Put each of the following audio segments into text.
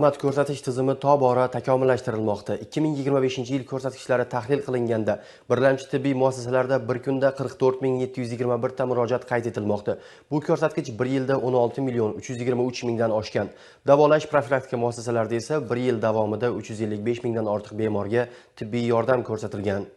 Xizmat ko'rsatish tizimi tobora takomillashtirilmoqda. 2025-yil ko'rsatkichlari tahlil qilinganda, birlamchi tibbiy muassasalarda bir kunda 44.721 ta murojaat qayd etilmoqda. Bu ko'rsatkich 1 yilda 16.323 mingdan oshgan. Davolash profilaktika muassasalarida esa 1 yil davomida 355 mingdan ortiq bemorga tibbiy yordam ko'rsatilgan.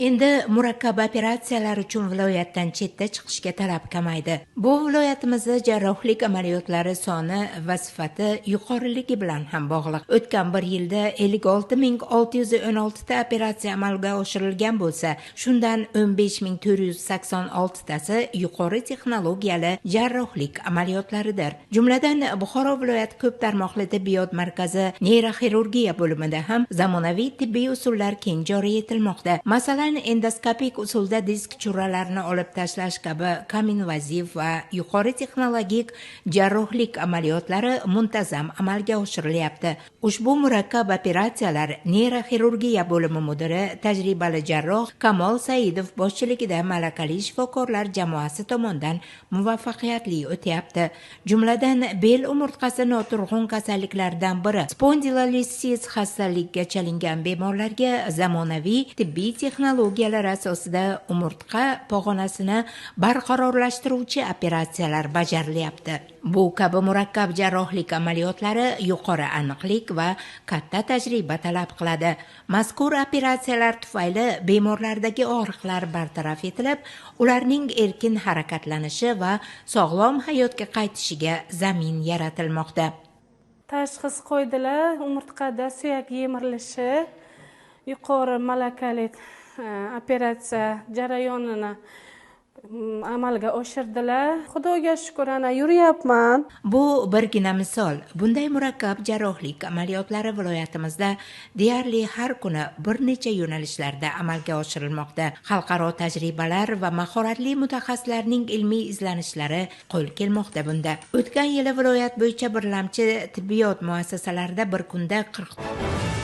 Endi murakkab operatsiyalar uchun viloyatdan chetda chiqishga talab kamaydi. Bu viloyatimizda jarrohlik amaliyotlari soni va sifati yuqoriligi bilan ham bog'liq. O'tgan bir yilda 56.616 ta operatsiya amalga oshirilgan bo'lsa, shundan 15.486 tasi yuqori texnologiyali jarrohlik amaliyotlaridir. Jumladan Buxoro viloyat ko'p tarmoqli tibbiyot markazi neyroxirurgiya bo'limida ham zamonaviy tibbiy usullar keng joriy etilmoqda. Masalan, endoskopik usulda disk churralarini olib tashlash kabi kominvaziv va yuqori texnologik jarrohlik amaliyotlari muntazam amalga oshirilyapti. Ushbu murakkab operatsiyalar neyroxirurgiya bo'limi mudiri tajribali jarroh Kamol Saidov boshchiligida malakali shifokorlar jamoasi tomonidan muvaffaqiyatli o'tyapti. Jumladan bel umurtqasi noturg'un kasalliklaridan biri spondilolisis xastaligiga chalingan bemorlarga zamonaviy tibbiy texnologiyalar asosida umurtqa pog'onasini barqarorlashtiruvchi operatsiyalar bajarilyapti. Bu kabi murakkab jarrohlik amaliyotlari yuqori aniqlik va katta tajriba talab qiladi. Mazkur operatsiyalar tufayli bemorlardagi og'riqlar bartaraf etilib, ularning erkin harakatlanishi va sog'lom hayotga qaytishiga zamin yaratilmoqda. Tashxis qo'ydilar, umurtqada suyak yemirilishi, yuqori malakali operatsiya jarayonini amalga oshirdilar. Xudoga shukr, ana yuryapman. Bu birgina misol. Bunday murakkab jarrohlik amaliyotlari viloyatimizda deyarli har kuni bir necha yo'nalishlarda amalga oshirilmoqda. Xalqaro tajribalar va mahoratli mutaxassislarning ilmiy izlanishlari qo'l kelmoqda bunda. O'tgan yili viloyat bo'yicha birlamchi tibbiyot muassasalarida bir kunda 40